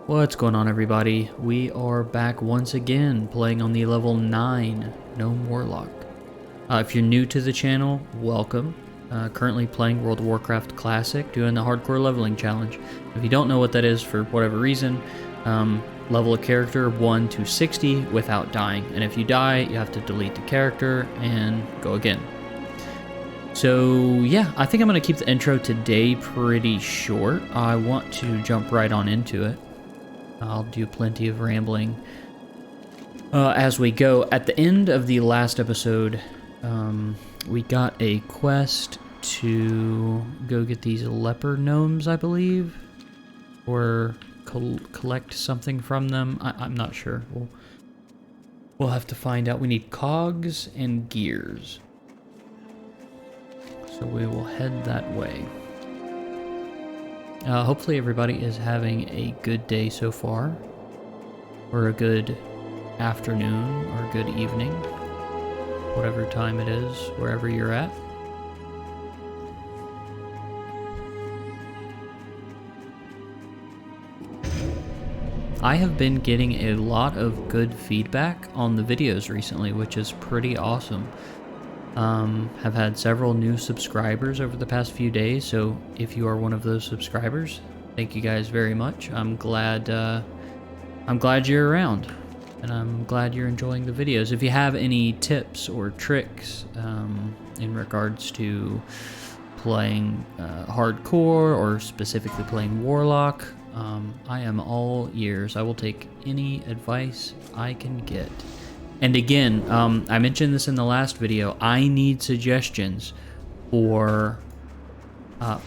What's going on, everybody? We are back once again playing on the level 9 Gnome Warlock. If you're new to the channel, welcome. Currently playing World of Warcraft Classic, doing the hardcore leveling challenge. If you don't know what that is for whatever reason, level a character 1 to 60 without dying. And if you die, you have to delete the character and go again. So yeah, I think I'm going to keep the intro today pretty short. I want to jump right on into it. I'll do plenty of rambling as we go. At the end of the last episode, we got a quest to go get these leper gnomes, I believe, or collect something from them. I'm not sure. We'll have to find out. We need cogs and gears, so we will head that way. Hopefully everybody is having a good day so far, or a good afternoon, or a good evening, whatever time it is, wherever you're at. I have been getting a lot of good feedback on the videos recently, which is pretty awesome. Have had several new subscribers over the past few days, so if you are one of those subscribers, thank you guys very much. I'm glad you're around, and I'm glad you're enjoying the videos. If you have any tips or tricks in regards to playing hardcore, or specifically playing Warlock, I am all ears. I will take any advice I can get. And again, I mentioned this in the last video, I need suggestions for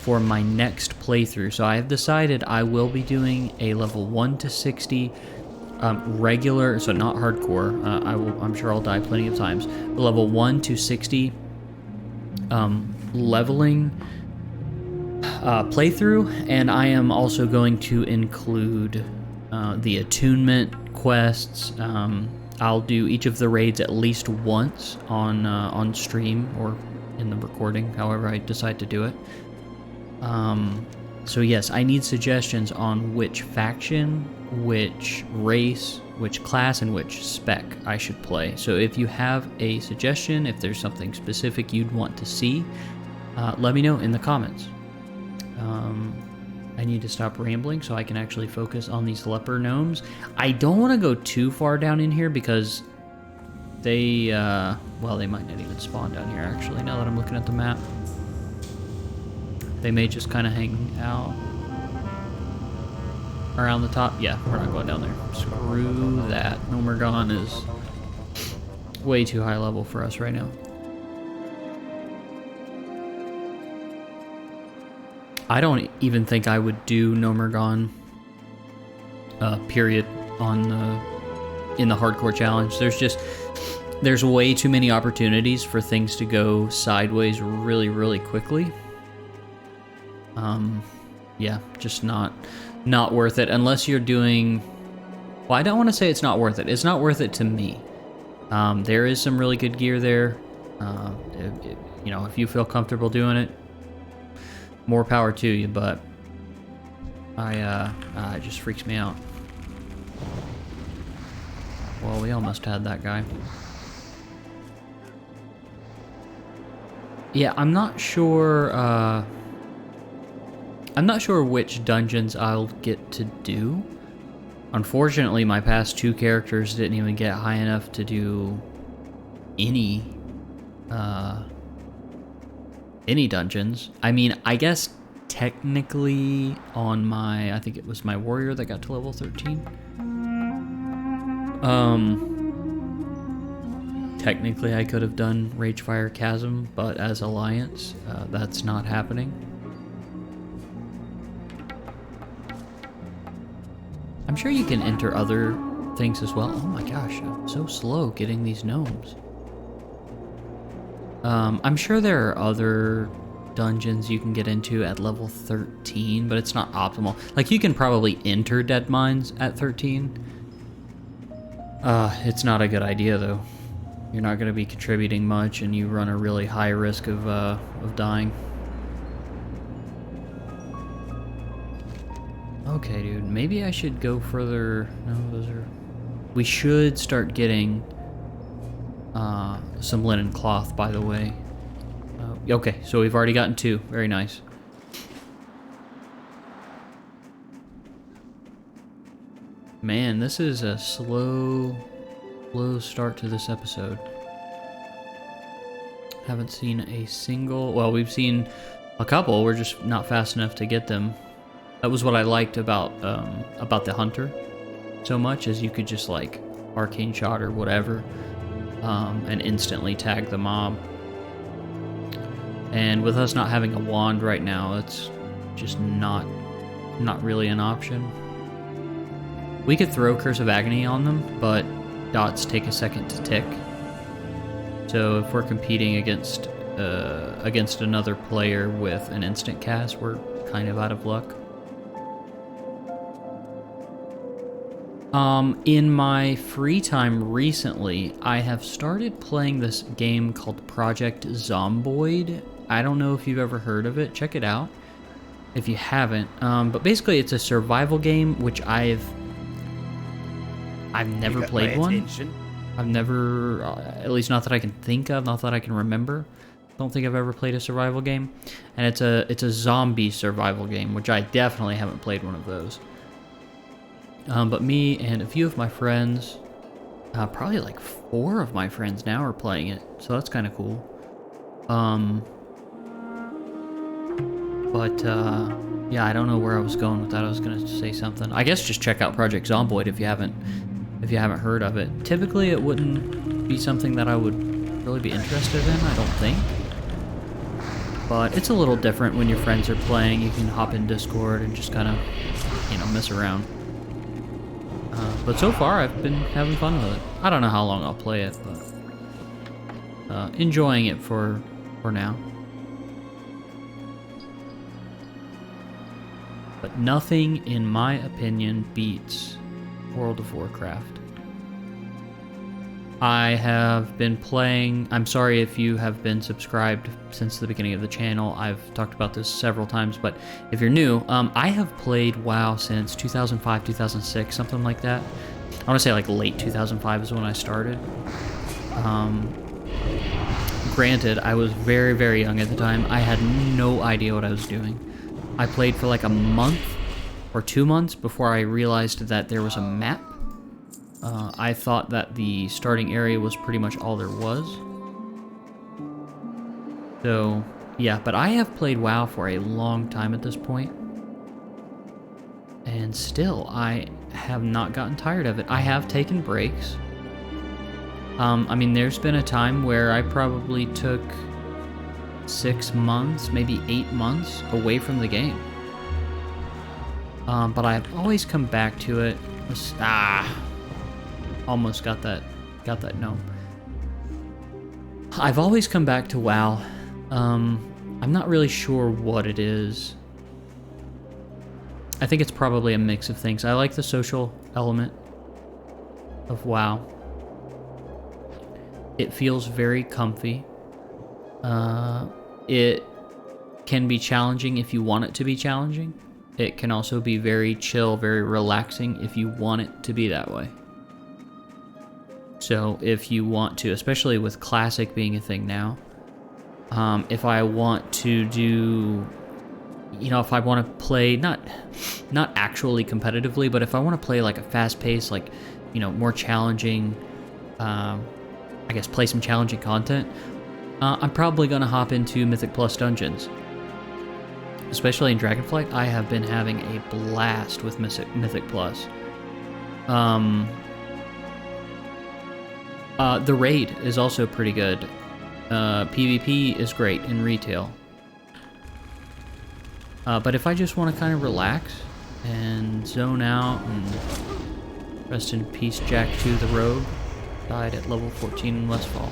my next playthrough. So I have decided I will be doing a level 1 to 60 regular, so not hardcore. I'm sure I'll die plenty of times. Level 1 to 60 leveling playthrough, and I am also going to include the attunement quests. I'll do each of the raids at least once on stream or in the recording, however I decide to do it. So yes, I need suggestions on which faction, which race, which class, and which spec I should play. So if you have a suggestion, if there's something specific you'd want to see, let me know in the comments. I need to stop rambling so I can actually focus on these leper gnomes. I don't want to go too far down in here because they, well, they might not even spawn down here actually, now that I'm looking at the map. They may just kind of hang out around the top. Yeah, we're not going down there. Screw that. Nomergon is way too high level for us right now. I don't even think I would do Nomergon, period, in the hardcore challenge. There's way too many opportunities for things to go sideways really, really quickly. Yeah, just not worth it unless you're doing, well, I don't want to say it's not worth it. It's not worth it to me. There is some really good gear there. You know, if you feel comfortable doing it, more power to you, but it just freaks me out. Well, we almost had that guy. Yeah, I'm not sure which dungeons I'll get to do. Unfortunately, my past two characters didn't even get high enough to do any dungeons. I mean, I guess technically on my, I think it was my warrior that got to level 13. Technically I could have done Ragefire Chasm, but as Alliance, that's not happening. I'm sure you can enter other things as well. Oh my gosh, I'm so slow getting these gnomes. I'm sure there are other dungeons you can get into at level 13, but it's not optimal. Like, you can probably enter Dead Mines at 13. It's not a good idea, though. You're not going to be contributing much, and you run a really high risk of dying. Okay, dude. Maybe I should go further. No, those are... We should start getting some linen cloth, by the way. Okay, so we've already gotten 2. Very nice. Man, this is a slow start to this episode. Haven't seen a single... Well, we've seen a couple. We're just not fast enough to get them. That was what I liked about the hunter so much, is you could just like arcane shot or whatever, and instantly tag the mob. And with us not having a wand right now, it's just not really an option. We could throw Curse of Agony on them, but dots take a second to tick. So if we're competing against another player with an instant cast, we're kind of out of luck. In my free time recently, I have started playing this game called Project Zomboid. I don't know if you've ever heard of it. Check it out if you haven't. But basically, it's a survival game, which I've never played one. I've never, at least not that I can think of, not that I can remember. Don't think I've ever played a survival game, and it's a zombie survival game, which I definitely haven't played one of those. But me and a few of my friends, probably like 4 of my friends now are playing it, so that's kind of cool. Yeah, I don't know where I was going with that. I was gonna say something. I guess just check out Project Zomboid if you haven't heard of it. Typically, it wouldn't be something that I would really be interested in, I don't think. But it's a little different when your friends are playing. You can hop in Discord and just kind of, mess around. But so far, I've been having fun with it. I don't know how long I'll play it, but enjoying it for now. But nothing, in my opinion, beats World of Warcraft. I have been playing... I'm sorry if you have been subscribed since the beginning of the channel. I've talked about this several times, but if you're new, I have played WoW since 2005, 2006, something like that. I want to say like late 2005 is when I started. Granted, I was very, very young at the time. I had no idea what I was doing. I played for like a month or 2 months before I realized that there was a map. I thought that the starting area was pretty much all there was. So, yeah, but I have played WoW for a long time at this point. And still, I have not gotten tired of it. I have taken breaks. I mean, there's been a time where I probably took 6 months, maybe 8 months away from the game. But I've always come back to it. Almost got that gnome. I've always come back to WoW. I'm not really sure what it is. I think it's probably a mix of things. I like the social element of WoW. It feels very comfy. It can be challenging if you want it to be challenging. It can also be very chill, very relaxing if you want it to be that way. So if you want to, especially with Classic being a thing now, if I want to do, if I want to play, not actually competitively, but if I want to play like a fast-paced, like, more challenging, I guess play some challenging content, I'm probably going to hop into Mythic Plus Dungeons. Especially in Dragonflight, I have been having a blast with Mythic Plus. The raid is also pretty good. PvP is great in retail. But if I just want to kind of relax and zone out, and rest in peace, Jack 2 the Rogue, died at level 14 in Westfall.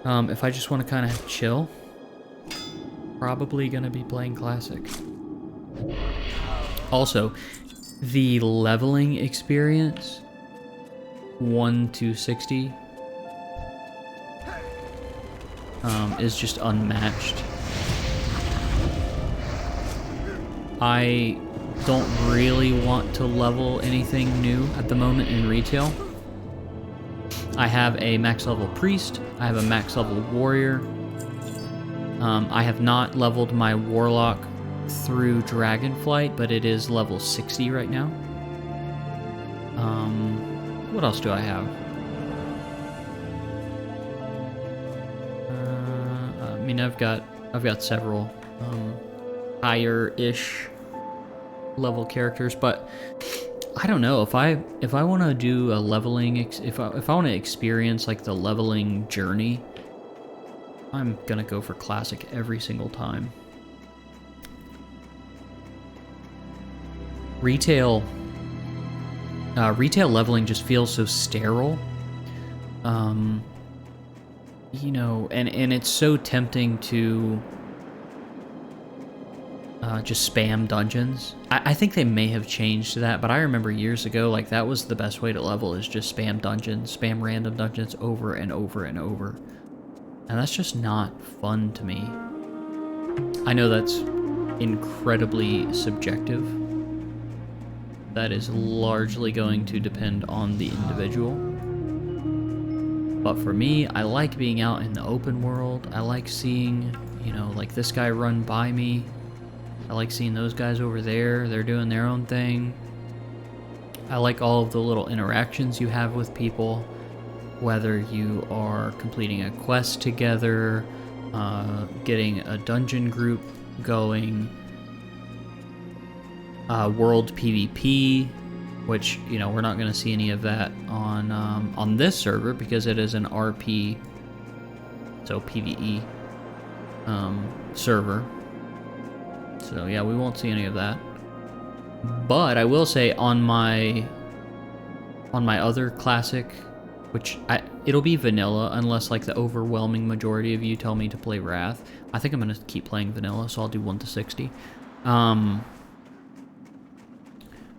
If I just want to kind of chill, probably going to be playing Classic. Also, the leveling experience, 1 to 60, is just unmatched. I don't really want to level anything new at the moment in retail. I have a max level priest, I have a max level warrior. I have not leveled my warlock through Dragonflight, but it is level 60 right now. What else do I have? I mean, I've got several higher-ish level characters, but I don't know if I want to do a leveling, if I want to experience like the leveling journey, I'm gonna go for classic every single time. Retail leveling just feels so sterile. You know, and it's so tempting to just spam dungeons. I think they may have changed that, but I remember years ago, like, that was the best way to level, is just spam dungeons, spam random dungeons over and over and over. And that's just not fun to me. I know that's incredibly subjective. That is largely going to depend on the individual. But for me, I like being out in the open world. I like seeing, you know, like this guy run by me. I like seeing those guys over there. They're doing their own thing. I like all of the little interactions you have with people, whether you are completing a quest together, getting a dungeon group going, world PvP, which, you know, we're not going to see any of that on this server because it is an RP, so PvE server. So yeah, we won't see any of that. But I will say on my other classic, which it'll be vanilla unless like the overwhelming majority of you tell me to play Wrath. I think I'm gonna keep playing vanilla, so I'll do 1 to 60.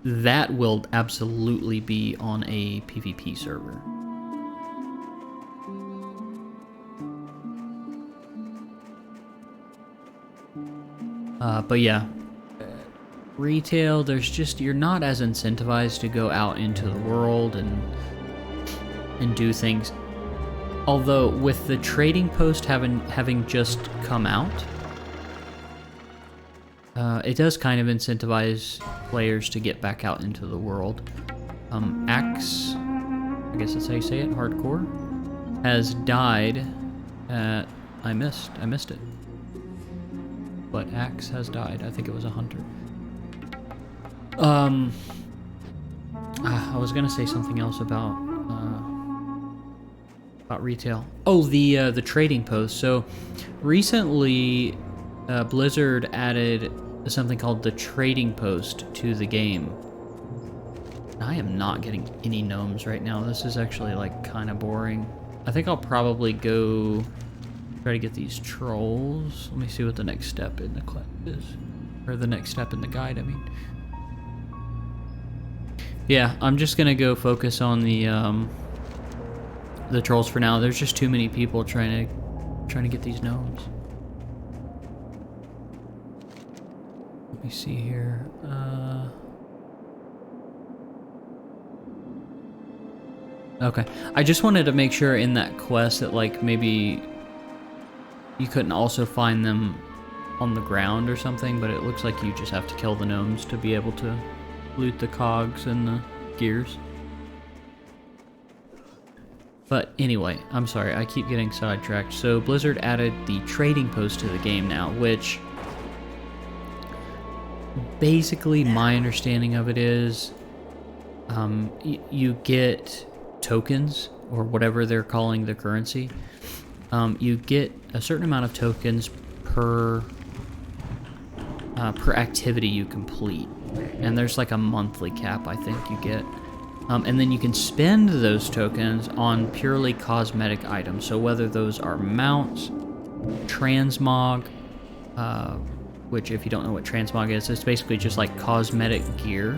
That will absolutely be on a PvP server. But yeah, retail, there's just, you're not as incentivized to go out into the world and do things. Although with the trading post having just come out, it does kind of incentivize players to get back out into the world. Axe, I guess that's how you say it, hardcore, has died at, I missed it. But Axe has died. I think it was a hunter. I was gonna say something else about retail. Oh, the trading post. So recently, Blizzard added something called the trading post to the game. I am not getting any gnomes right now. This is actually like kind of boring. I think I'll probably go try to get these trolls. Let me see what the next step in the quest is. Or the next step in the guide, I mean. Yeah, I'm just gonna go focus on the trolls for now. There's just too many people trying to get these gnomes. Let me see here. Okay, I just wanted to make sure in that quest that like maybe you couldn't also find them on the ground or something, but it looks like you just have to kill the gnomes to be able to loot the cogs and the gears. But anyway, I'm sorry, I keep getting sidetracked. So Blizzard added the trading post to the game now, which basically my understanding of it is you get tokens, or whatever they're calling the currency. You get a certain amount of tokens per activity you complete, and there's like a monthly cap I think you get, and then you can spend those tokens on purely cosmetic items. So whether those are mounts, transmog, which if you don't know what transmog is, it's basically just like cosmetic gear.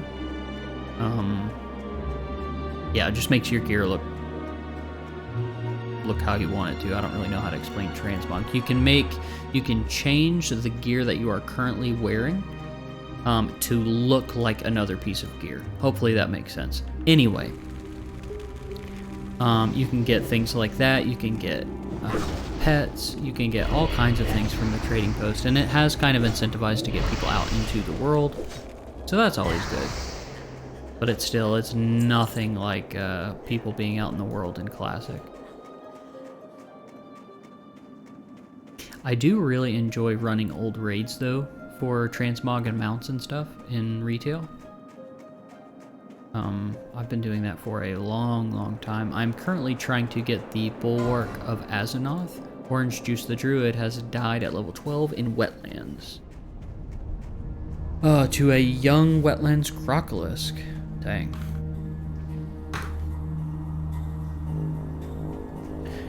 Yeah, it just makes your gear look how you want it to. I don't really know how to explain transmog. You can change the gear that you are currently wearing to look like another piece of gear. Hopefully that makes sense. Anyway, you can get things like that. You can get pets. You can get all kinds of things from the trading post, and it has kind of incentivized to get people out into the world. So that's always good. But it's nothing like people being out in the world in Classic. I do really enjoy running old raids though, for transmog and mounts and stuff in retail. I've been doing that for a long time. I'm currently trying to get the Bulwark of Azeroth. Orange Juice the Druid has died at level 12 in Wetlands. To a young Wetlands Crocolisk. Dang.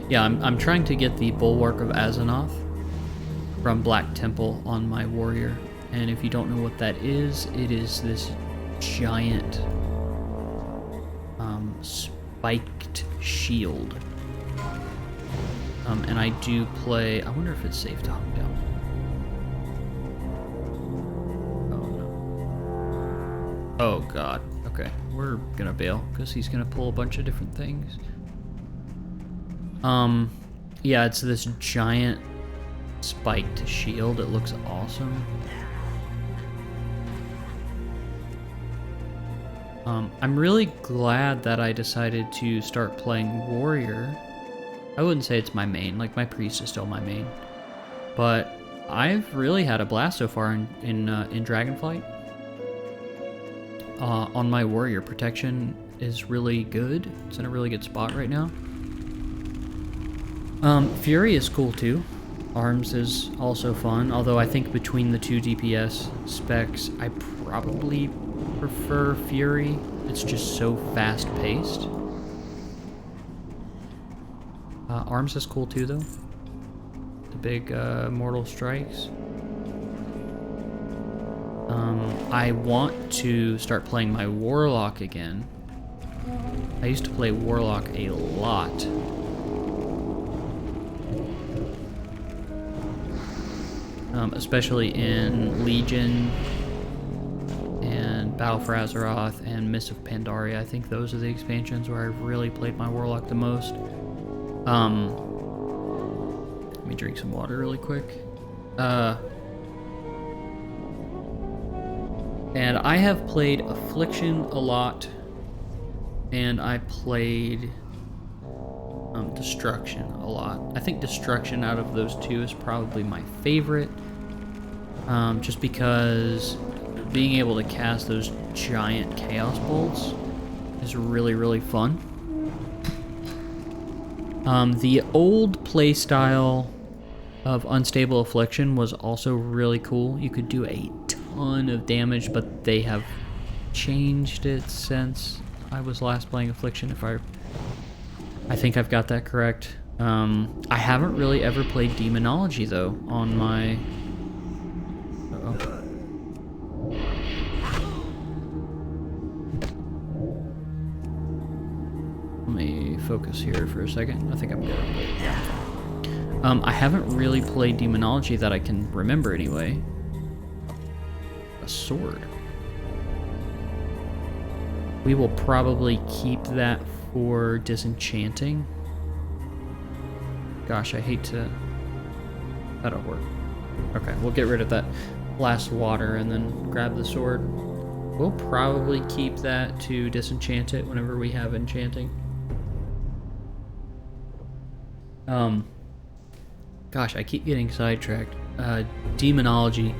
Yeah, I'm trying to get the Bulwark of Azeroth from Black Temple on my warrior. And if you don't know what that is, it is this giant spiked shield. And I do play... I wonder if it's safe to hung down. Oh no. Oh god. Okay, we're gonna bail because he's gonna pull a bunch of different things. Yeah, it's this giant spiked shield. It looks awesome. I'm really glad that I decided to start playing warrior. I wouldn't say it's my main, like my priest is still my main, but I've really had a blast so far in Dragonflight. On my warrior, protection is really good. It's in a really good spot right now. Fury is cool too. Arms is also fun, although I think between the two DPS specs, I probably prefer Fury. It's just so fast-paced. Arms is cool too, though. The big Mortal Strikes. I want to start playing my Warlock again. I used to play Warlock a lot. Especially in Legion and Battle for Azeroth and Mists of Pandaria. I think those are the expansions where I've really played my Warlock the most. Let me drink some water really quick. And I have played Affliction a lot, and I played Destruction a lot. I think Destruction out of those two is probably my favorite, just because being able to cast those giant Chaos Bolts is really fun. The old playstyle of Unstable Affliction was also really cool. You could do a ton of damage, but they have changed it since I was last playing Affliction, I think I've got that correct. I haven't really ever played Demonology, though, on my... Uh-oh. Let me focus here for a second. I think I'm good. I haven't really played Demonology that I can remember anyway. A sword. We will probably keep that for disenchanting. Gosh, I hate to... That'll work. Okay, we'll get rid of that last water and then grab the sword. We'll probably keep that to disenchant it whenever we have enchanting. Gosh, I keep getting sidetracked. Demonology,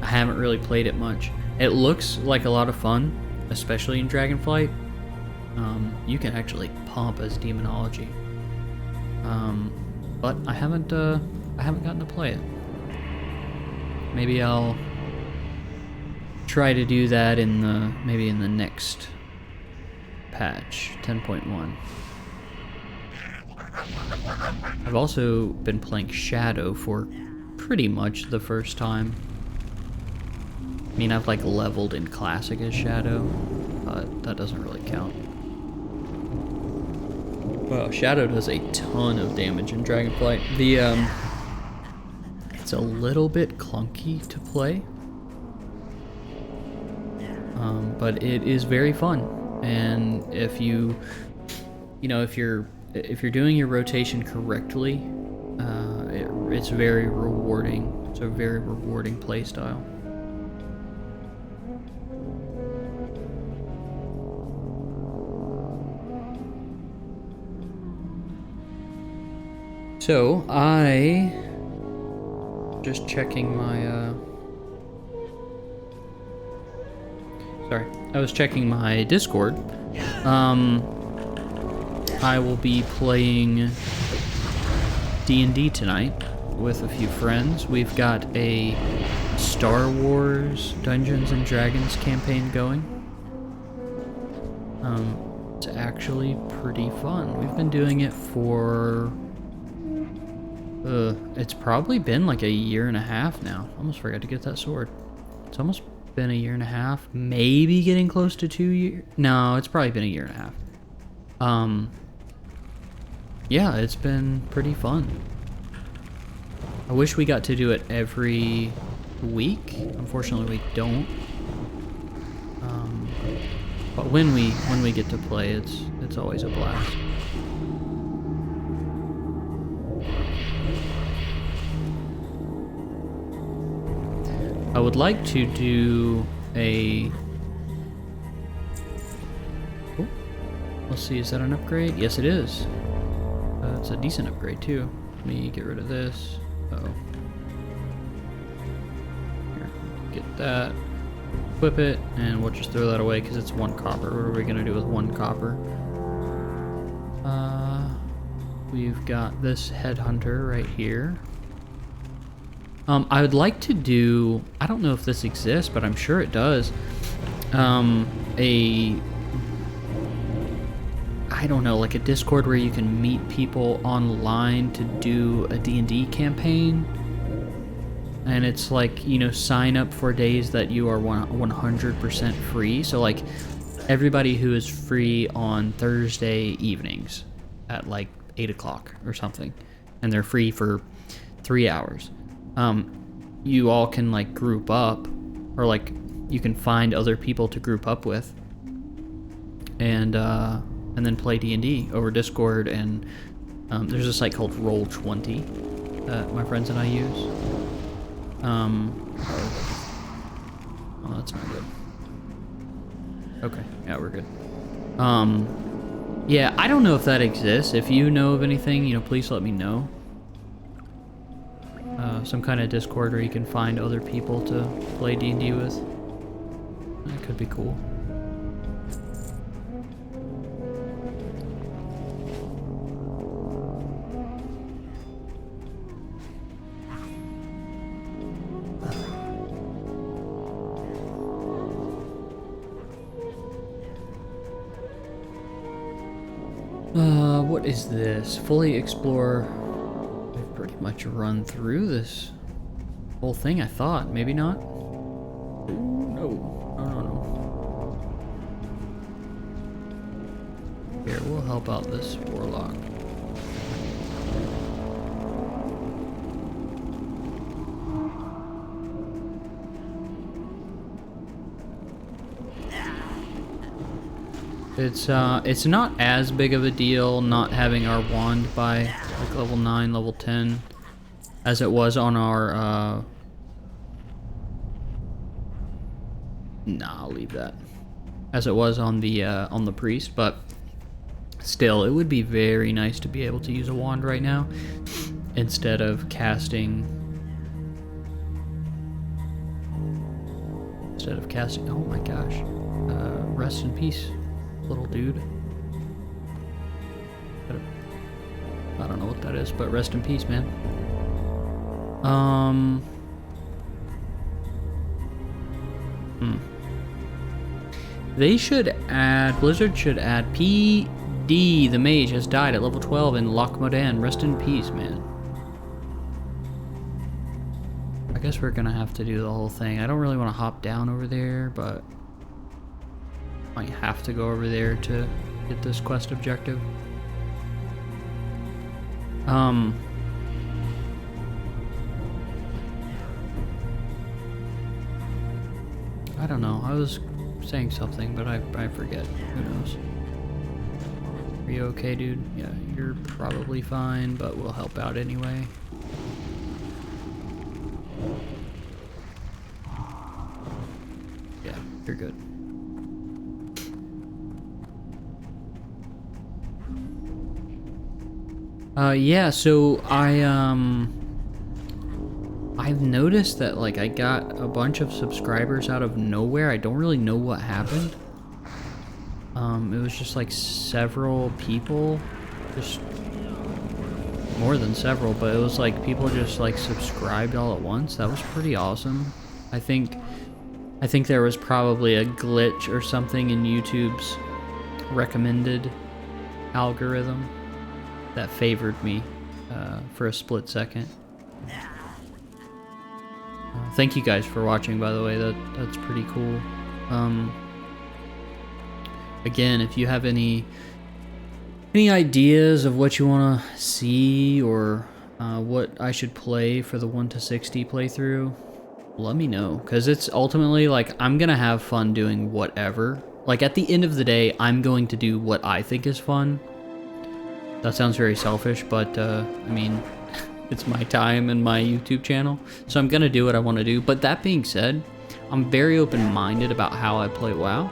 I haven't really played it much. It looks like a lot of fun, especially in Dragonflight. You can actually pump as Demonology. But I haven't gotten to play it. Maybe I'll try to do that maybe in the next patch, 10.1. I've also been playing Shadow for pretty much the first time. I mean, I've like leveled in Classic as Shadow, but that doesn't really count. Well, Shadow does a ton of damage in Dragonflight. It's a little bit clunky to play. but it is very fun. And if you know, if you're doing your rotation correctly, it's very rewarding. It's a very rewarding play style. So I just checking my sorry, I was checking my Discord. I will be playing D&D tonight with a few friends. We've got a Star Wars Dungeons and Dragons campaign going. It's actually pretty fun. We've been doing it for it's probably been like a year and a half now. Almost forgot to get that sword. It's almost been a year and a half, maybe getting close to 2 years. No, it's probably been a year and a half. Yeah, it's been pretty fun. I wish we got to do it every week. Unfortunately, we don't. But when we get to play, it's always a blast. I would like to do a... Oh, let's see, is that an upgrade? Yes, it is. It's a decent upgrade, too. Let me get rid of this. Uh-oh. Here, get that. Equip it, and we'll just throw that away because it's 1 copper. What are we going to do with 1 copper? We've got this headhunter right here. I would like to do, I don't know if this exists, but I'm sure it does, I don't know, like a Discord where you can meet people online to do a D&D campaign. And it's like, you know, sign up for days that you are 100% free. So like everybody who is free on Thursday evenings at like 8 o'clock or something, and they're free for 3 hours. You all can like group up, or like you can find other people to group up with, and then play D&D over Discord. And there's a site called Roll20 that my friends and I use. Oh, that's not good. Okay, yeah, we're good. Yeah, I don't know if that exists. If you know of anything, you know, please let me know. Some kind of Discord where you can find other people to play D&D with. That could be cool. What is this? Fully explore. I've pretty much run through this whole thing, I thought. Maybe not? Ooh, no. No. Here, we'll help out this warlock. It's not as big of a deal not having our wand by like level 9, level 10 as it was on our nah, I'll leave that. As it was on the priest, but still it would be very nice to be able to use a wand right now instead of casting oh my gosh. Rest in peace, little dude. I don't know what that is, but rest in peace, man. They should add, Blizzard should add PD, the mage, has died at level 12 in Loch Modan. Rest in peace, man. I guess we're gonna have to do the whole thing. I don't really want to hop down over there, but might have to go over there to get this quest objective. I don't know. I was saying something, but I forget. Who knows? Are you okay, dude? Yeah, you're probably fine, but we'll help out anyway. Yeah, you're good. Yeah, so I've noticed that, like, I got a bunch of subscribers out of nowhere. I don't really know what happened. It was just like several people, just more than several, but it was like people just like subscribed all at once. That was pretty awesome. I think there was probably a glitch or something in YouTube's recommended algorithm that favored me for a split second. Thank you guys for watching, by the way. That's pretty cool. Again, if you have any ideas of what you want to see or what I should play for the 1 to 60 playthrough, let me know, because it's ultimately like I'm gonna have fun doing whatever. Like at the end of the day, I'm going to do what I think is fun. That sounds very selfish, but I mean, it's my time and my YouTube channel, so I'm gonna do what I want to do. But that being said, I'm very open-minded about how I play WoW,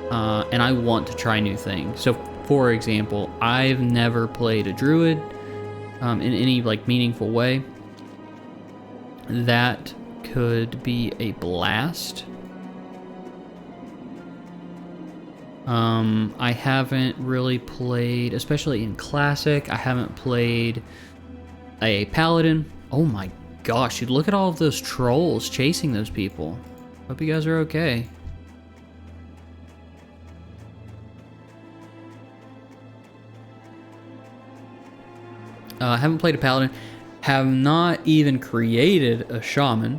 and I want to try new things. So, for example, I've never played a druid in any like meaningful way. That could be a blast. I haven't really played, especially in Classic, I haven't played a Paladin. Oh my gosh, dude, look at all of those trolls chasing those people. Hope you guys are okay. I haven't played a Paladin. Have not even created a Shaman.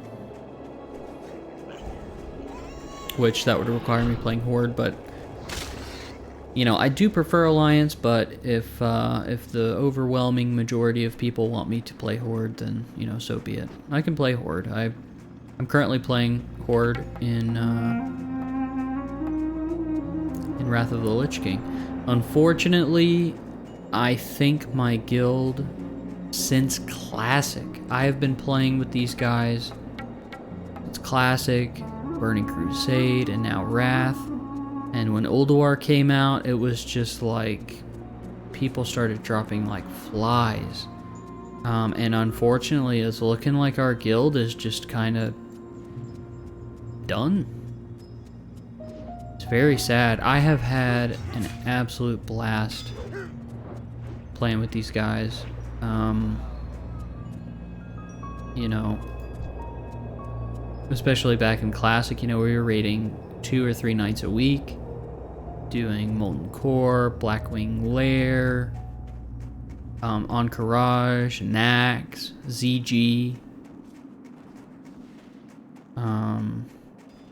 Which that would require me playing Horde, but you know, I do prefer Alliance, but if the overwhelming majority of people want me to play Horde, then, you know, so be it. I can play Horde. I'm currently playing Horde in Wrath of the Lich King. Unfortunately, I think my guild, since Classic, I have been playing with these guys. It's Classic, Burning Crusade, and now Wrath. And when Ulduar came out, it was just like people started dropping like flies. And unfortunately, it's looking like our guild is just kind of done. It's very sad. I have had an absolute blast playing with these guys. You know, especially back in Classic, you know, we were raiding 2 or 3 nights a week, doing Molten Core, Blackwing Lair, Encourage, Nax, ZG,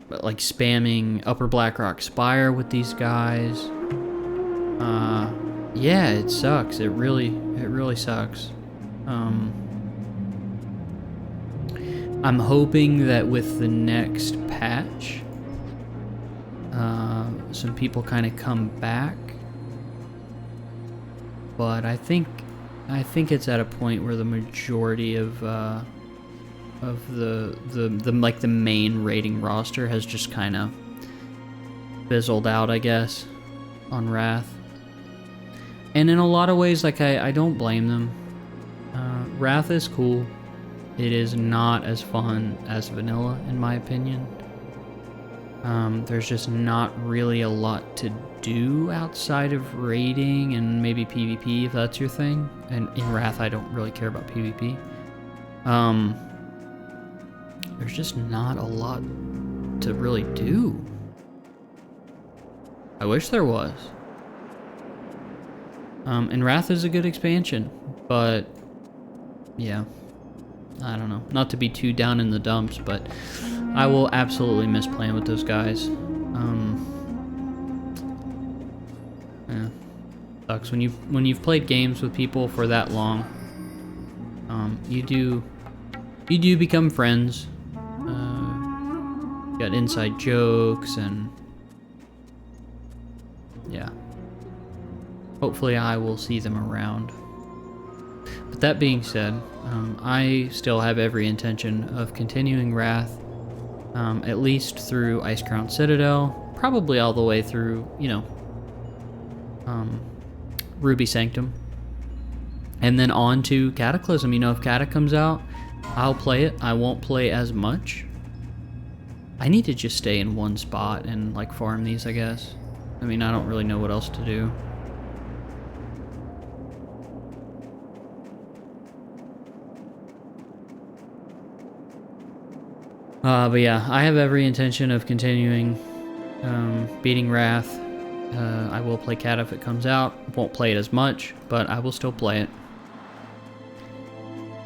but like spamming Upper Blackrock Spire with these guys. Yeah, it sucks. It really sucks. I'm hoping that with the next patch, some people kind of come back, but I think it's at a point where the majority of the like the main raiding roster has just kind of fizzled out, I guess, on Wrath. And in a lot of ways, like, I don't blame them. Wrath is cool. It is not as fun as vanilla, in my opinion. There's just not really a lot to do outside of raiding and maybe PvP, if that's your thing. And in Wrath, I don't really care about PvP. There's just not a lot to really do. I wish there was. And Wrath is a good expansion, but yeah, I don't know. Not to be too down in the dumps, but I will absolutely miss playing with those guys. Yeah, sucks when you've played games with people for that long. You do become friends. Got inside jokes and yeah. Hopefully I will see them around. But that being said, I still have every intention of continuing Wrath, at least through Icecrown Citadel, probably all the way through, you know, Ruby Sanctum. And then on to Cataclysm. You know, if Cata comes out, I'll play it. I won't play as much. I need to just stay in one spot and, like, farm these, I guess. I mean, I don't really know what else to do. But yeah, I have every intention of continuing beating Wrath. I will play Cat if it comes out. Won't play it as much, but I will still play it.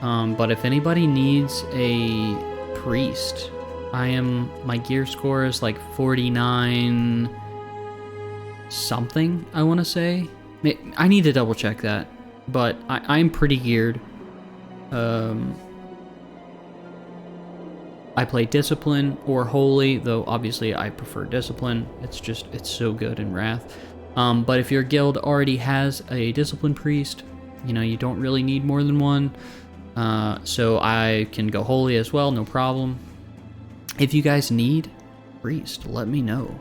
But if anybody needs a priest, my gear score is like 49 something, I want to say. I need to double check that, but I'm pretty geared. I play Discipline or Holy, though obviously I prefer Discipline. It's so good in Wrath. But if your guild already has a Discipline priest, you know, you don't really need more than one. So I can go Holy as well, no problem. If you guys need priest, let me know,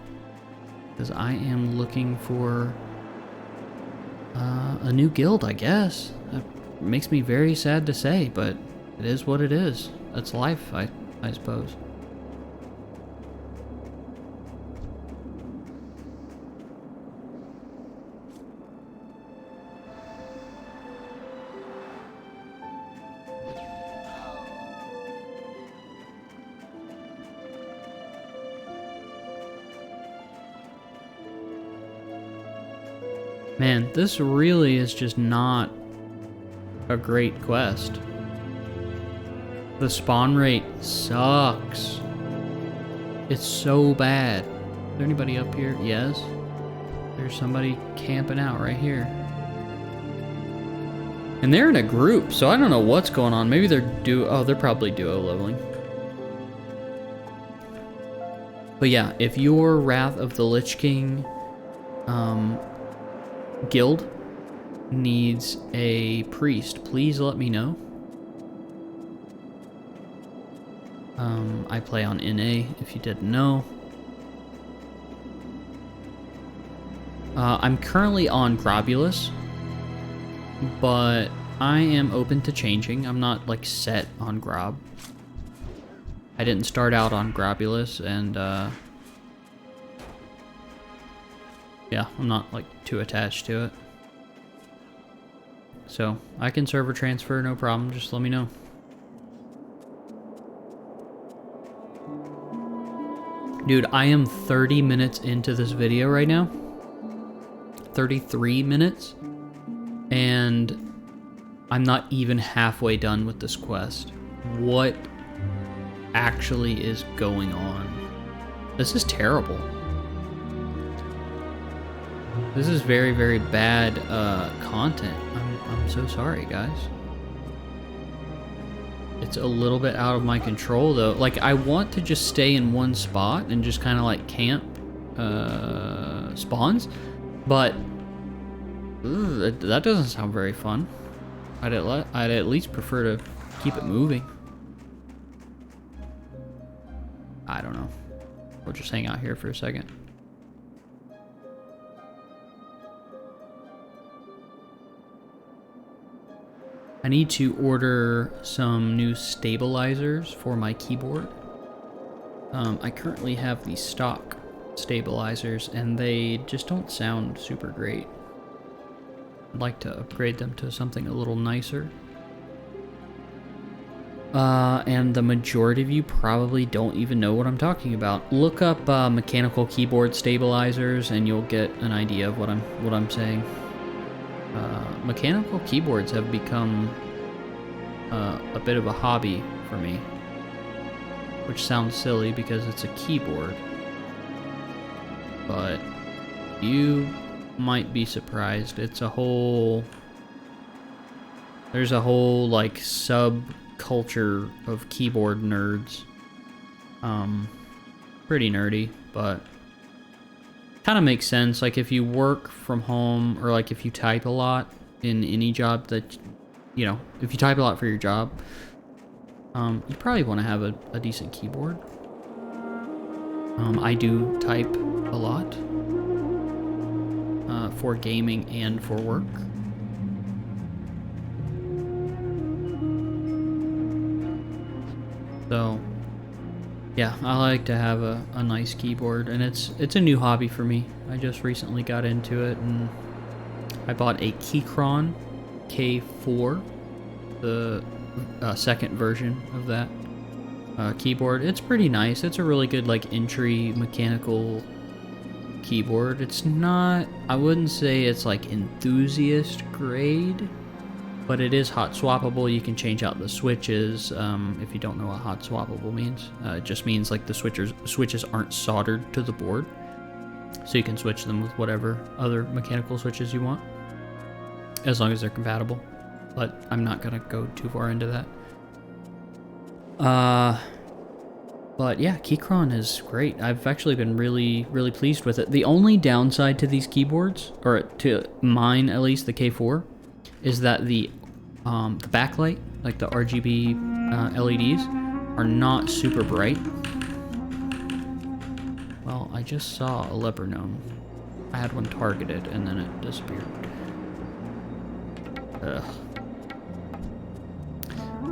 because I am looking for a new guild, I guess. It makes me very sad to say, but it is what it is. That's life, I suppose. Man, this really is just not a great quest. The spawn rate sucks. It's so bad. Is there anybody up here? Yes. There's somebody camping out right here. And they're in a group, so I don't know what's going on. Maybe they're they're probably duo leveling. But yeah, if your Wrath of the Lich King guild needs a priest, please let me know. I play on NA, if you didn't know. I'm currently on Grobulus, but I am open to changing. I'm not, like, set on Grob. I didn't start out on Grobulus, and, yeah, I'm not, like, too attached to it. So, I can server transfer, no problem, just let me know. Dude, I am 30 minutes into this video right now. 33 minutes. And I'm not even halfway done with this quest. What actually is going on? This is terrible. This is very, very bad content. I'm so sorry, guys. It's a little bit out of my control, though. Like, I want to just stay in one spot and just kind of, like, camp spawns, but that doesn't sound very fun. I'd at least prefer to keep it moving. I don't know. We'll just hang out here for a second. I need to order some new stabilizers for my keyboard. I currently have the stock stabilizers and they just don't sound super great. I'd like to upgrade them to something a little nicer. And the majority of you probably don't even know what I'm talking about. Look up mechanical keyboard stabilizers and you'll get an idea of what I'm saying. Mechanical keyboards have become a bit of a hobby for me, which sounds silly because it's a keyboard, but you might be surprised. There's a whole like subculture of keyboard nerds. Pretty nerdy, but kind of makes sense. Like if you work from home or like if you type a lot in any job that, you know, if you type a lot for your job, you probably want to have a decent keyboard. I do type a lot for gaming and for work. So yeah, I like to have a nice keyboard, and it's a new hobby for me. I just recently got into it, and I bought a Keychron K4, the second version of that keyboard. It's pretty nice. It's a really good like entry mechanical keyboard. It's not, I wouldn't say it's like enthusiast grade, but it is hot swappable. You can change out the switches. If you don't know what hot swappable means, it just means like the switches aren't soldered to the board, so you can switch them with whatever other mechanical switches you want, as long as they're compatible. But I'm not gonna go too far into that. But yeah, Keychron is great. I've actually been really pleased with it. The only downside to these keyboards, or to mine at least, the K4, is that the backlight, like the RGB LEDs, are not super bright. Well, I just saw a leper gnome. I had one targeted and then it disappeared. Ugh.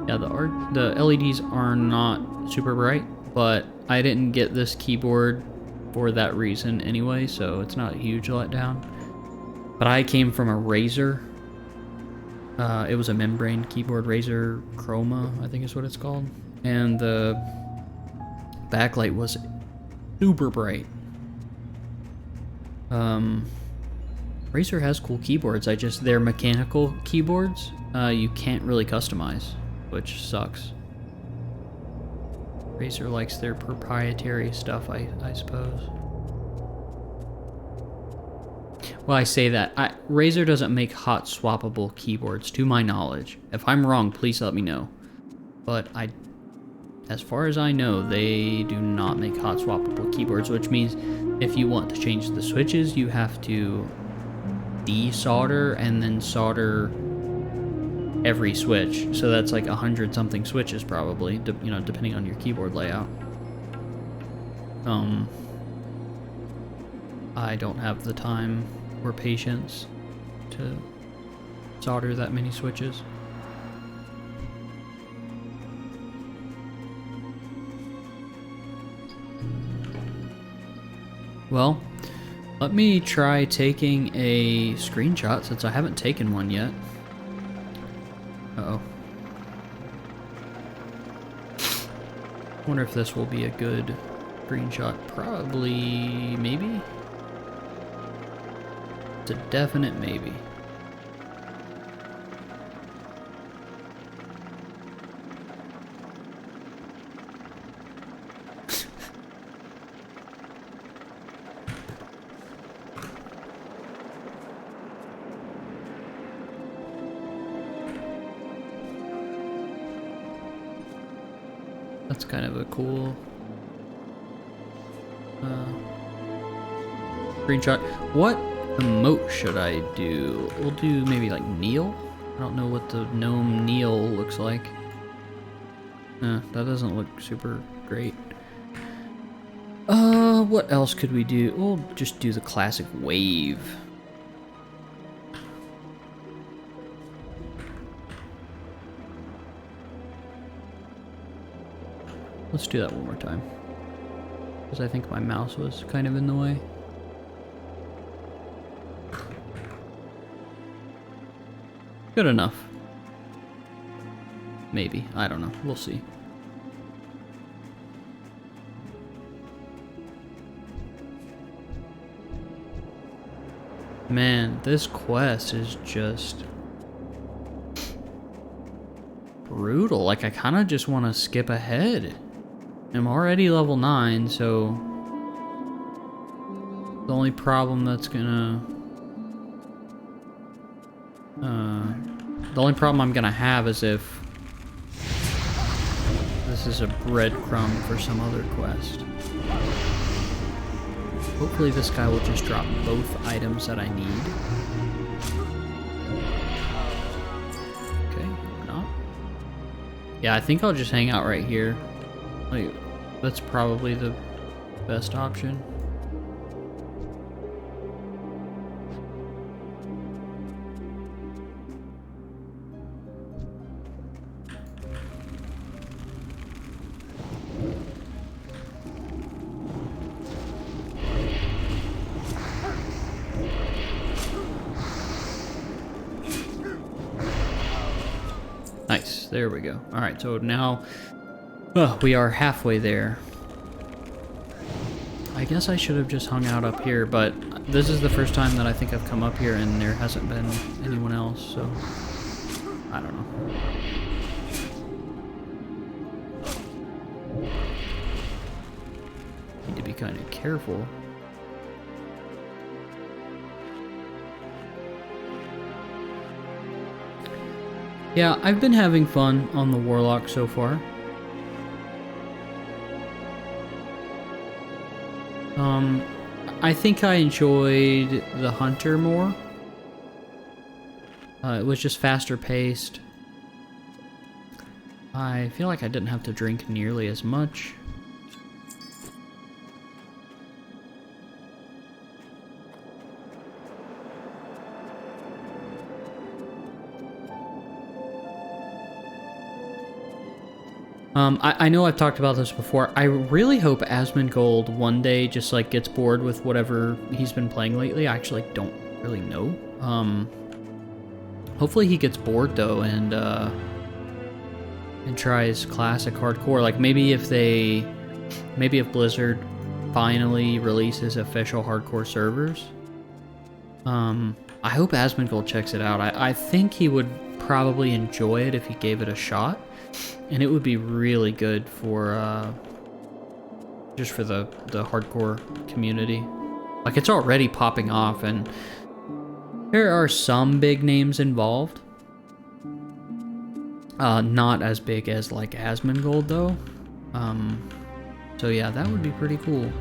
Yeah, the LEDs are not super bright, but I didn't get this keyboard for that reason anyway, so it's not a huge letdown. But I came from a Razer. It was a membrane keyboard, Razer Chroma, I think is what it's called. And the backlight was super bright. Razer has cool keyboards, they're mechanical keyboards. You can't really customize, which sucks. Razer likes their proprietary stuff, I suppose. Well, I say that. Razer doesn't make hot swappable keyboards, to my knowledge. If I'm wrong, please let me know. But as far as I know, they do not make hot swappable keyboards, which means if you want to change the switches, you have to desolder and then solder every switch. So that's like 100 something switches probably, you know, depending on your keyboard layout. I don't have the time or patience to solder that many switches. Well, let me try taking a screenshot since I haven't taken one yet. Uh-oh. Wonder if this will be a good screenshot. Probably, maybe? It's a definite maybe. That's kind of a cool screenshot. What emote should I do? We'll do maybe like kneel. I don't know what the gnome kneel looks like. That doesn't look super great. What else could we do? We'll just do the classic wave. Let's do that one more time, because I think my mouse was kind of in the way. Good enough. Maybe. I don't know. We'll see. Man, this quest is just brutal. Like, I kind of just want to skip ahead. I'm already level 9, so the only problem that's gonna... the only problem I'm gonna have is if this is a breadcrumb for some other quest. Hopefully this guy will just drop both items that I need. Okay, or not. Yeah, I think I'll just hang out right here. Like, that's probably the best option. Nice, there we go. All right, so now we are halfway there. I guess I should have just hung out up here, but this is the first time that I think I've come up here and there hasn't been anyone else, so I don't know. Need to be kind of careful. Yeah, I've been having fun on the Warlock so far. I think I enjoyed the Hunter more. It was just faster paced. I feel like I didn't have to drink nearly as much. I know I've talked about this before. I really hope Asmongold one day just like gets bored with whatever he's been playing lately. I actually don't really know. Hopefully he gets bored though and tries classic hardcore. Like maybe if Blizzard finally releases official hardcore servers. I hope Asmongold checks it out. I think he would probably enjoy it if he gave it a shot. And it would be really good for, just for the hardcore community. Like, it's already popping off, and there are some big names involved. Not as big as, like, Asmongold, though. So yeah, that would be pretty cool.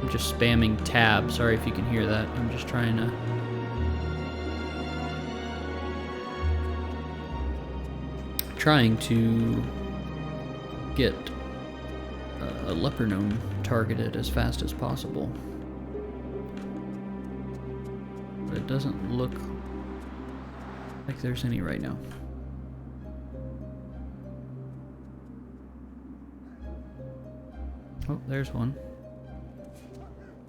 I'm just spamming tab. Sorry if you can hear that. I'm just trying to... get a leper gnome targeted as fast as possible. But it doesn't look like there's any right now. Oh, there's one.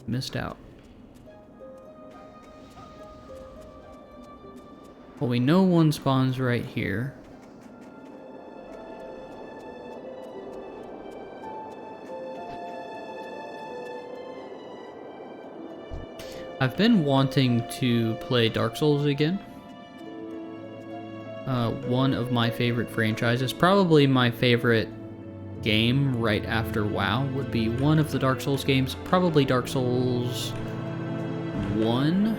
Missed out. Well, we know one spawns right here. I've been wanting to play Dark Souls again. One of my favorite franchises, probably my favorite game right after WoW, would be one of the Dark Souls games, probably Dark Souls 1.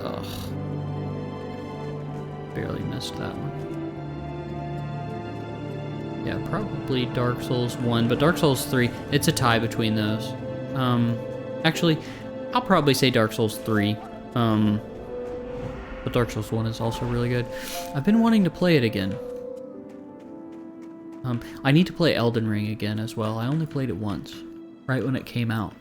Ugh. Barely missed that one. Yeah, probably Dark Souls 1, but Dark Souls 3, it's a tie between those. Actually, I'll probably say Dark Souls 3, but Dark Souls 1 is also really good. I've been wanting to play it again. I need to play Elden Ring again as well. I only played it once, right when it came out.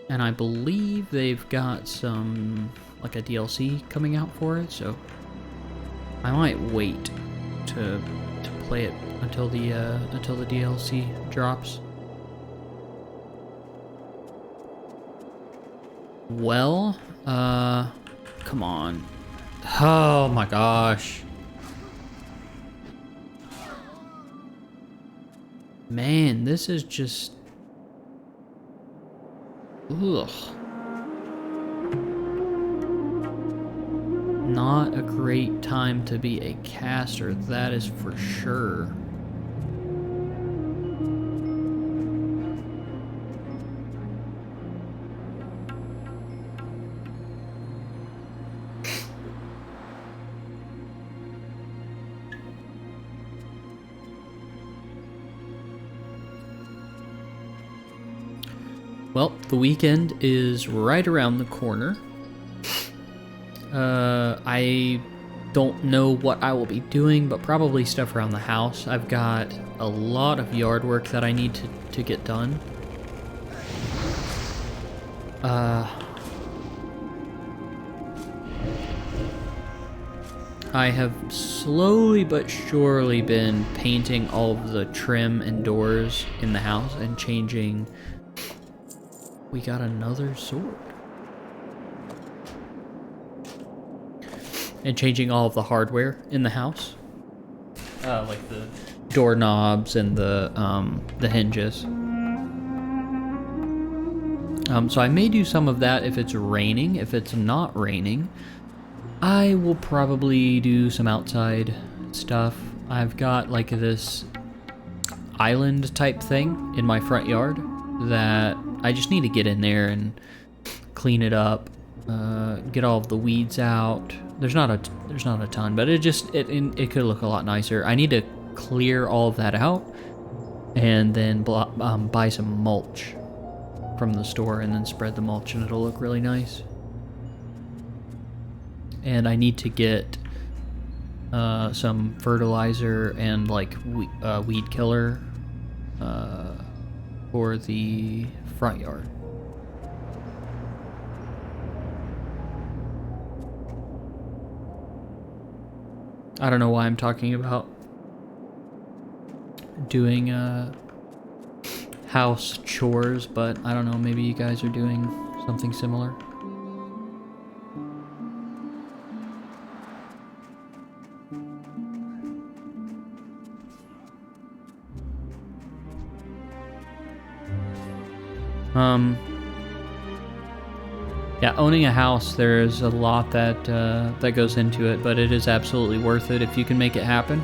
And I believe they've got some, like a DLC coming out for it, so I might wait to play it until the DLC drops. Well, come on. Oh my gosh. Man, this is just... Ugh. Not a great time to be a caster, that is for sure. Well, the weekend is right around the corner. I don't know what I will be doing, but probably stuff around the house. I've got a lot of yard work that I need to get done. I have slowly but surely been painting all of the trim and doors in the house and changing. We got another sword. And changing all of the hardware in the house. Like the doorknobs and the hinges. So I may do some of that if it's raining. If it's not raining, I will probably do some outside stuff. I've got like this island type thing in my front yard that I just need to get in there and clean it up, get all of the weeds out. There's not a ton, but it could look a lot nicer. I need to clear all of that out and then buy some mulch from the store and then spread the mulch and it'll look really nice. And I need to get some fertilizer and like weed killer for the front yard. I don't know why I'm talking about doing house chores, but I don't know, maybe you guys are doing something similar. Yeah, owning a house, there's a lot that goes into it, but it is absolutely worth it if you can make it happen.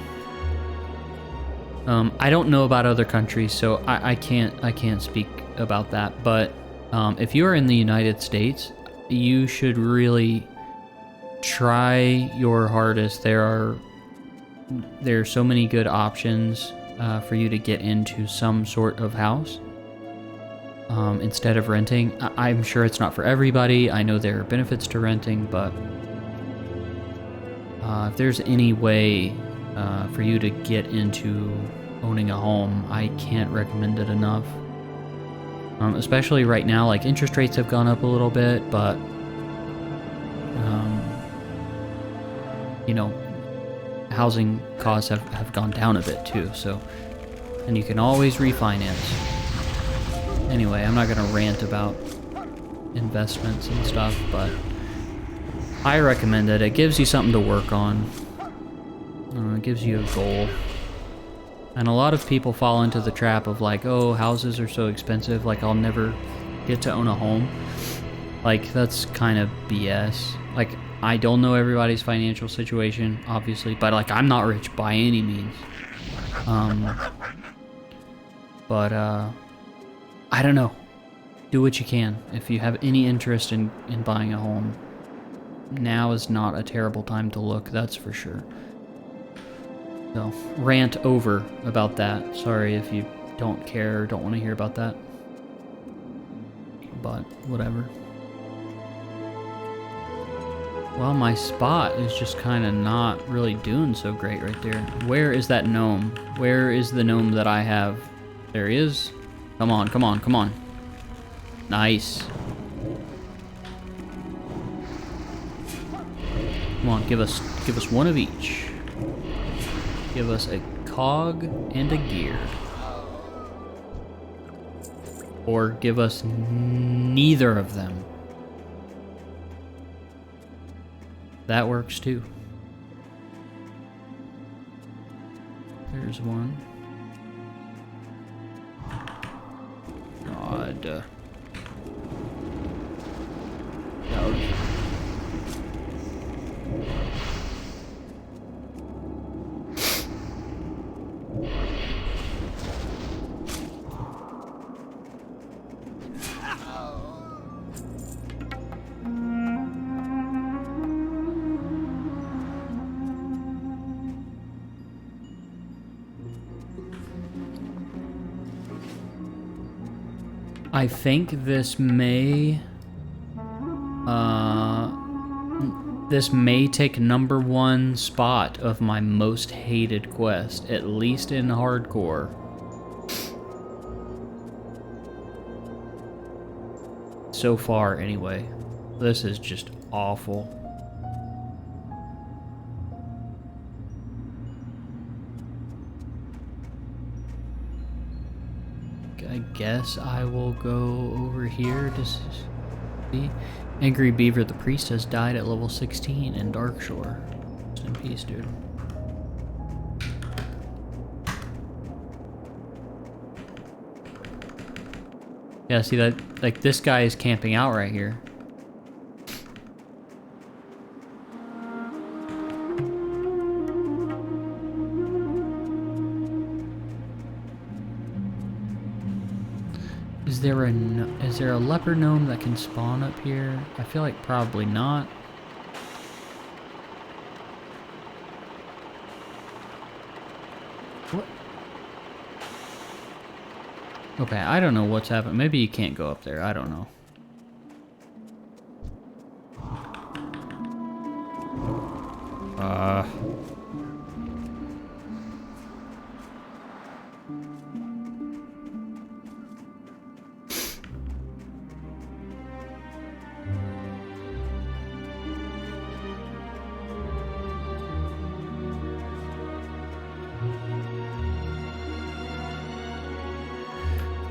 I don't know about other countries, so I can't speak about that, but if you are in the United States, you should really try your hardest. There are so many good options for you to get into some sort of house. Instead of renting. I'm sure it's not for everybody. I know there are benefits to renting, but if there's any way for you to get into owning a home, I can't recommend it enough. Especially right now, like interest rates have gone up a little bit, but you know, housing costs have gone down a bit too, so, and you can always refinance. Anyway, I'm not going to rant about investments and stuff, but I recommend it. It gives you something to work on. It gives you a goal. And a lot of people fall into the trap of like, oh, houses are so expensive, like I'll never get to own a home. Like, that's kind of BS. Like, I don't know everybody's financial situation, obviously, but like, I'm not rich by any means. I don't know. Do what you can. If you have any interest in buying a home, now is not a terrible time to look, that's for sure. So, rant over about that. Sorry if you don't care or don't want to hear about that. But, whatever. Well, my spot is just kind of not really doing so great right there. Where is that gnome? Where is the gnome that I have? There he is. Come on, come on, come on. Nice. Come on, give us one of each. Give us a cog and a gear. Or give us neither of them. That works too. There's one. God. That was... I think this may take #1 spot of my most hated quest, at least in hardcore. So far, anyway. This is just awful. I guess I will go over here to see. Angry Beaver the Priest has died at level 16 in Darkshore. Rest in peace, dude. Yeah, see that? Like, this guy is camping out right here. Is there a leper gnome that can spawn up here? I feel like probably not. What? Okay, I don't know what's happened. Maybe you can't go up there. I don't know.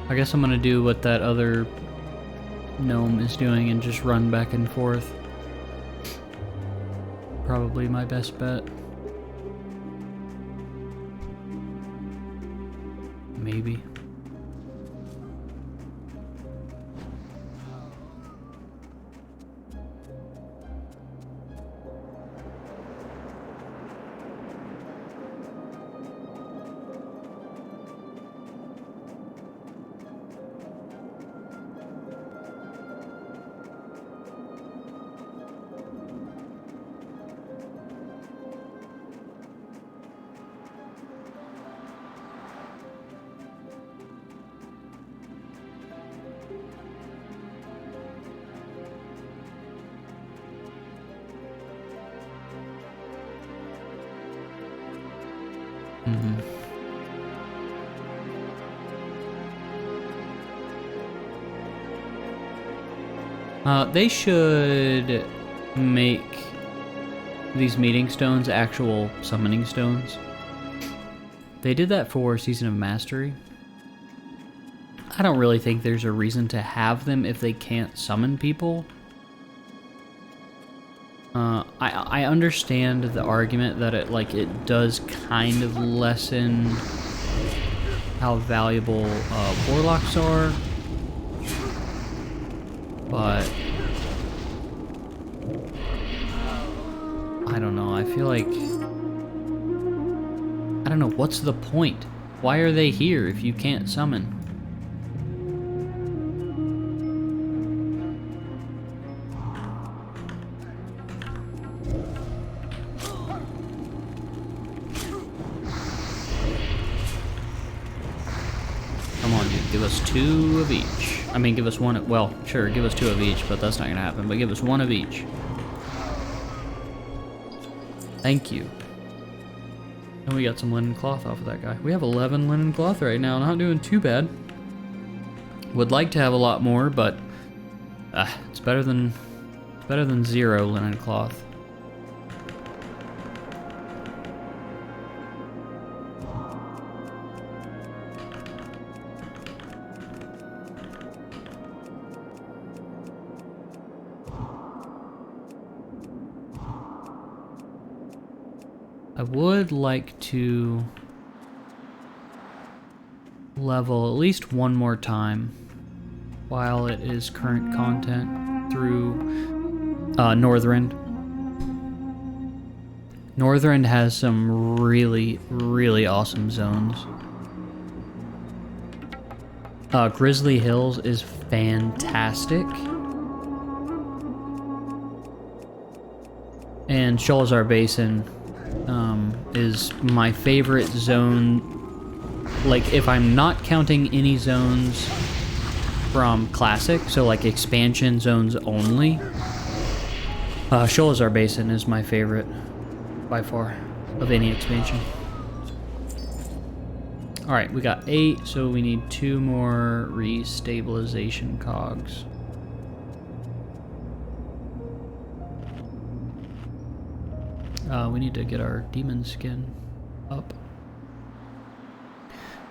I guess I'm gonna do what that other gnome is doing and just run back and forth. Probably my best bet. Maybe. They should make these meeting stones actual summoning stones. They did that for Season of Mastery. I don't really think there's a reason to have them if they can't summon people. I understand the argument that it does kind of lessen how valuable warlocks are, but I don't know. I feel like, I don't know, what's the point? Why are they here if you can't summon? Come on, dude. Give us 2 of each. I mean, give us 1. Well, sure, give us 2 of each, but that's not gonna happen. But give us 1 of each. Thank you. And we got some linen cloth off of that guy. We have 11 linen cloth right now. Not doing too bad. Would like to have a lot more, but it's better than 0 linen cloth. I would like to level at least 1 more time while it is current content through Northrend. Northrend has some really, really awesome zones. Grizzly Hills is fantastic. And Sholazar Basin is my favorite zone. Like, if I'm not counting any zones from Classic, so like expansion zones only. Sholazar Basin is my favorite by far of any expansion. Alright, we got 8, so we need 2 more restabilization cogs. We need to get our demon skin up.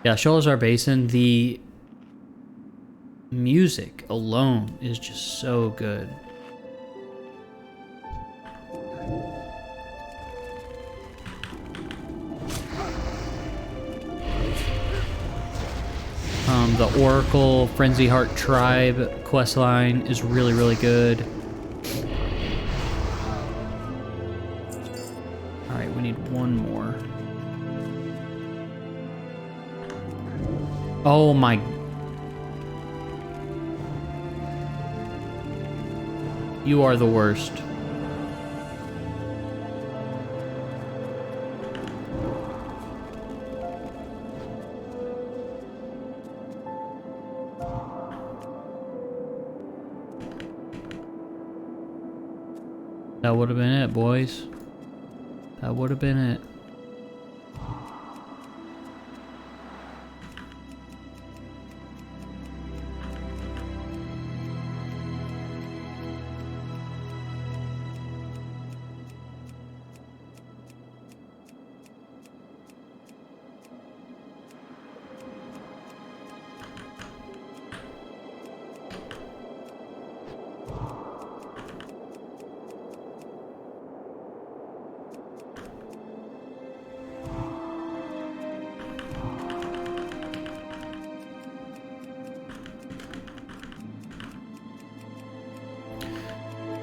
Yeah, Sholazar Basin, the music alone is just so good. The Oracle Frenzy Heart Tribe questline is really, really good. Alright, we need 1 more. Oh my... You are the worst. That would have been it, boys. That would have been it.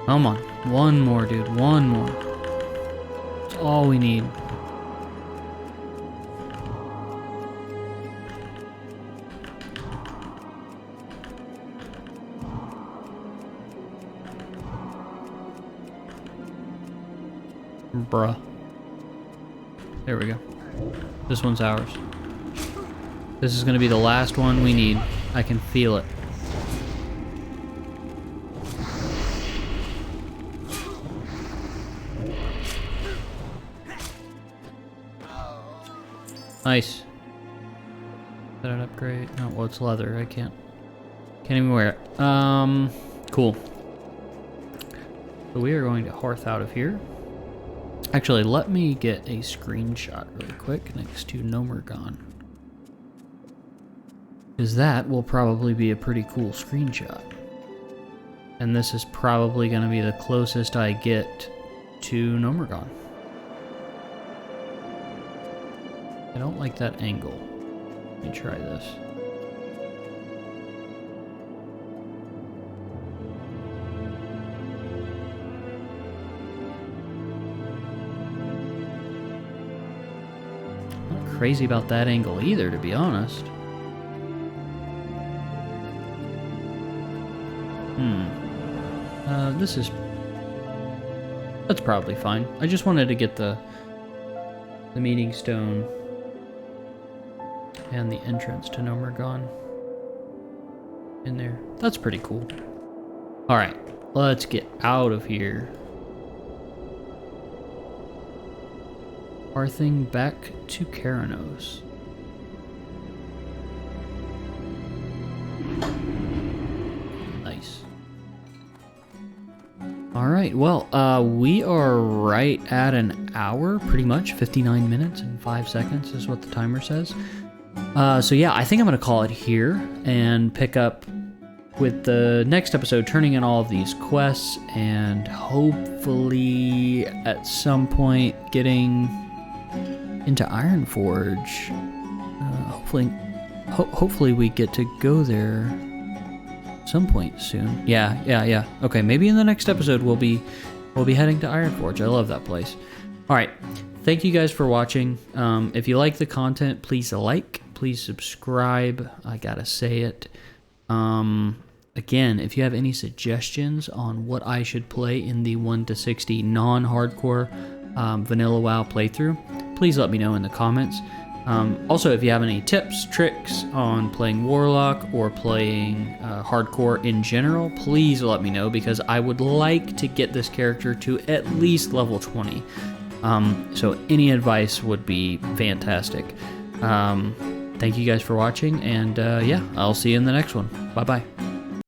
Come on. 1 more, dude. 1 more. That's all we need. Bruh. There we go. This one's ours. This is gonna be the last one we need. I can feel it. Nice. Is that an upgrade? No, well, it's leather. I can't even wear it. Cool. So we are going to hearth out of here. Actually, let me get a screenshot really quick next to Gnomergon. Because that will probably be a pretty cool screenshot. And this is probably going to be the closest I get to Gnomergon. I don't like that angle. Let me try this. Not crazy about that angle either, to be honest. That's probably fine. I just wanted to get the meeting stone and the entrance to Gnomergon in there. That's pretty cool. Alright, let's get out of here. Hearthing back to Keranos. Nice. Alright, well, we are right at an hour, pretty much. 59 minutes and 5 seconds is what the timer says. So yeah, I think I'm going to call it here and pick up with the next episode, turning in all of these quests and hopefully at some point getting into Ironforge. Hopefully we get to go there some point soon. Yeah. Okay, maybe in the next episode we'll be heading to Ironforge. I love that place. All right, thank you guys for watching. If you like the content, please like, please subscribe. I gotta say it. Again, if you have any suggestions on what I should play in the 1 to 60 non-hardcore vanilla WoW playthrough, please let me know in the comments. Also, if you have any tips, tricks on playing Warlock or playing hardcore in general, please let me know, because I would like to get this character to at least level 20. So any advice would be fantastic. Thank you guys for watching, and yeah, I'll see you in the next one. Bye-bye.